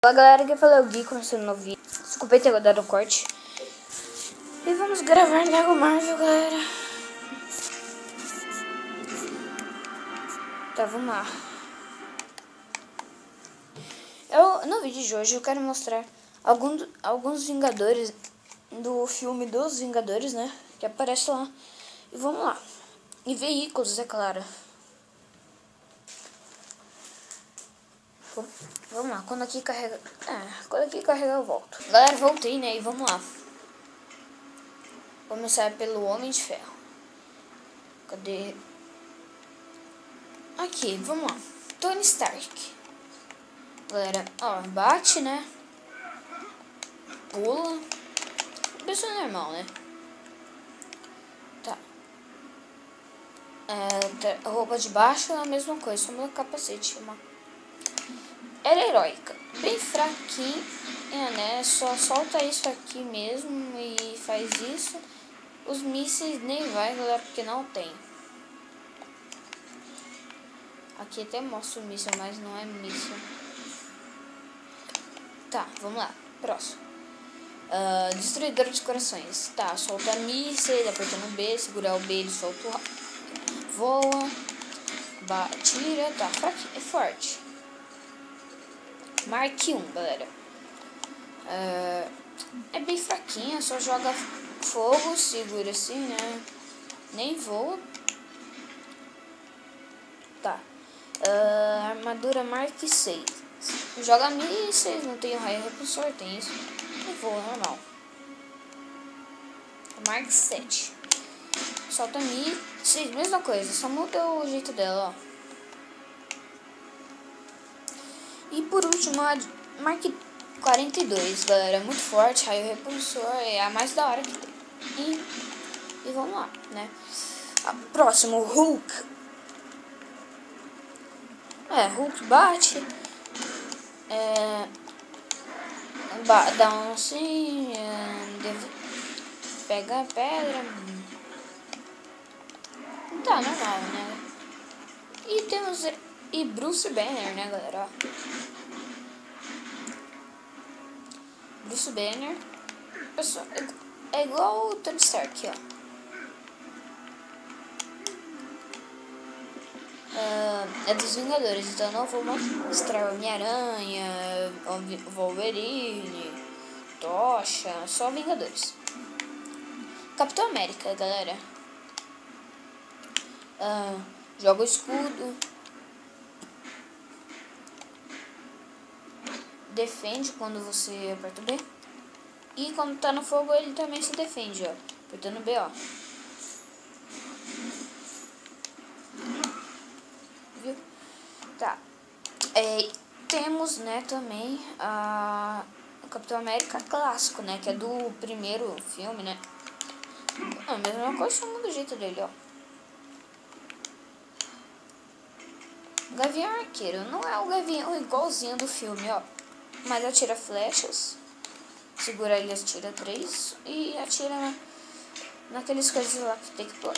Olá galera, aqui fala o Gui, começando um novo vídeo. Desculpa ter dado um corte. E vamos gravar Lego Marvel, galera. Tá, vamos lá. No vídeo de hoje eu quero mostrar alguns Vingadores do filme dos Vingadores, né? Que aparece lá. E vamos lá. E veículos, é claro. Vamos lá, quando aqui carrega... quando aqui carregar eu volto. Galera, voltei, né? E vamos lá. Vou começar pelo Homem de Ferro. Cadê? Aqui, vamos lá. Tony Stark. Galera, ó, bate, né? Pula. Pessoa normal, né? Tá. A roupa de baixo é a mesma coisa, só meu capacete. Era heróica. Bem fraquinha, né? Só solta isso aqui mesmo e faz isso. Os mísseis nem vai, galera, porque não tem. Aqui até mostra o míssil, mas não é míssil. Tá, vamos lá. Próximo. Destruidor de corações. Tá, solta mísseis, apertando B, segurar o B, ele solta o... voa. Tira, tá, fraquinho, é forte. Mark 1, galera. É bem fraquinha, só joga fogo, segura assim, né? Nem voa. Tá. Armadura Mark 6. Joga mísseis, não tem raio repulsor, tem isso. E voa normal. Mark 7. Solta mísseis, mesma coisa, só muda o jeito dela, ó. E por último, a Mark 42, galera, muito forte, raio repulsor, é a mais da hora que tem. E vamos lá, né? Próximo, Hulk. Hulk bate. Dá um assim, pega a pedra. Tá normal, né? E temos Bruce Banner, né, galera? Bruce Banner. Pessoal, é igual o Tony Stark, ó. É dos Vingadores, então não vou mostrar Homem-Aranha, Wolverine, Tocha, só Vingadores. Capitão América, galera. Joga o escudo. Defende quando você aperta o B. E quando tá no fogo ele também se defende, ó. Apertando o B, ó. Viu? Tá. Temos, né, também o Capitão América clássico, né? Que é do primeiro filme, né? A mesma coisa, só muda o jeito dele, ó. Gavião Arqueiro. Não é o gavião igualzinho do filme, ó. Mas atira flechas. Segura ele, atira 3. E atira naqueles coisas lá que tem que pular.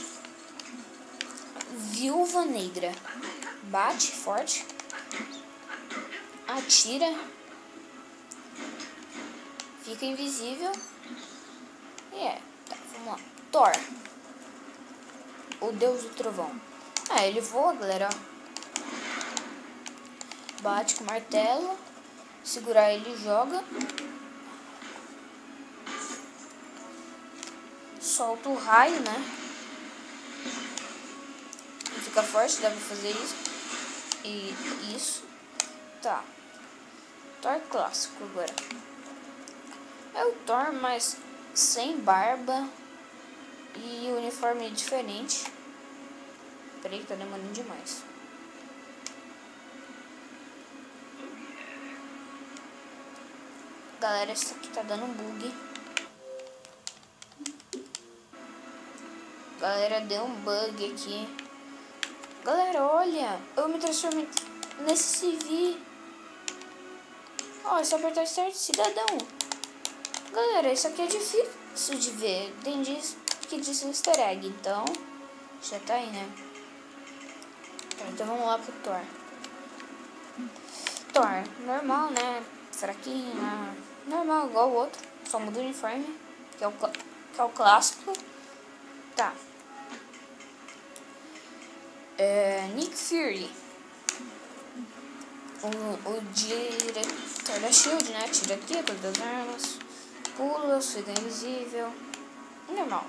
Viúva Negra. Bate forte. Atira. Fica invisível. Tá, vamos lá. Thor. O Deus do Trovão. Ele voa, galera, ó. Bate com o martelo. Segurar ele, joga. Solta o raio, né? Fica forte, dá pra fazer isso. E isso. Tá. Thor clássico agora. É o Thor, mas sem barba. E o uniforme é diferente. Peraí que tá demorando demais. Galera, isso aqui tá dando um bug. Galera, deu um bug aqui. Galera, olha. Eu me transformei nesse CV. Ó, é só apertar Start Cidadão. Galera, isso aqui é difícil de ver. Tem que diz um easter egg, então já tá aí, né? Então vamos lá pro Thor. Thor, normal, né? fraquinho, normal, igual o outro. Só muda o uniforme, que é o clássico. Tá. Nick Fury. O diretor da SHIELD, né? Tira aqui todas as armas. Pula, fica invisível. Normal.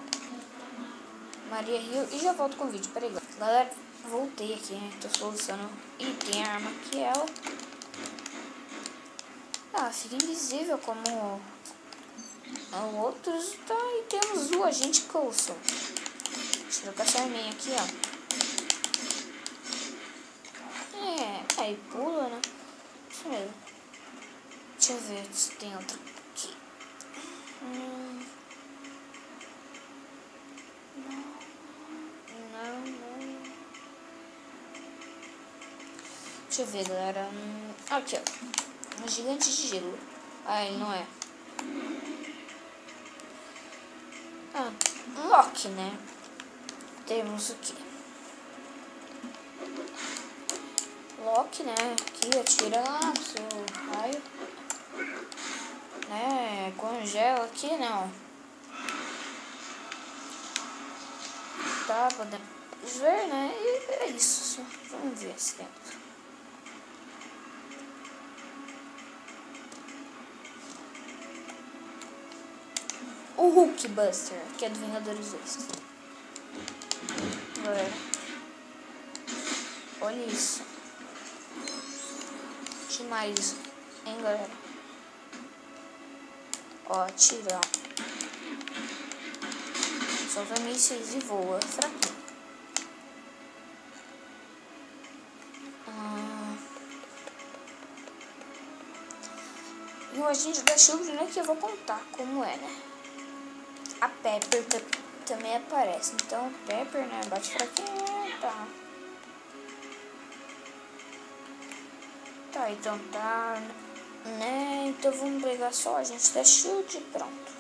Maria Hill. E já volto com o vídeo. Peraí, galera. Voltei aqui, né? Tô solucionando. E tem a arma que ela. Fica invisível como outros. Tá, e temos o agente Coulson. Deixa eu ver com essa arminha aqui, ó. Aí pula, né? Isso mesmo. Deixa eu ver se tem outro aqui. Não. Deixa eu ver, galera. Aqui, ó. Um gigante de gelo. Ele não é. Um Loki, né? Temos aqui. Loki, né? Aqui atira lá no seu raio. Né? Congela aqui, não. Tá, podemos ver, né? E é isso. Vamos ver se tem. O Hulkbuster, que é do Vingadores 2. Galera. Olha isso. Demais, hein, galera? Ó, tira. Solta mísseis e voa. Fraquinho. E o agente da SHIELD, né? Que eu vou contar como é, né? A Pepper também aparece. Então, Pepper, né? Bate fraquinho. Tá. Tá, então tá. Né? Então vamos pegar só a gente da SHIELD e pronto.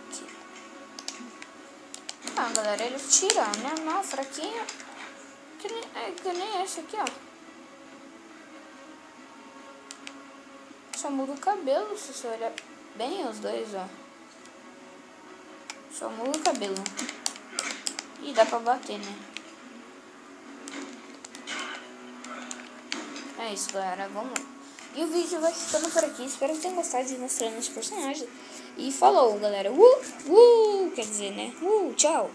Aqui. Galera, ele tira, normal, fraquinho. Que nem esse aqui, ó. Só muda o cabelo, se você olhar bem os dois, ó. Só muda o cabelo. E dá pra bater, né? É isso, galera. Vamos. E o vídeo vai ficando por aqui. Espero que tenham gostado de mostrar os personagens. E falou, galera. Quer dizer, né? Tchau.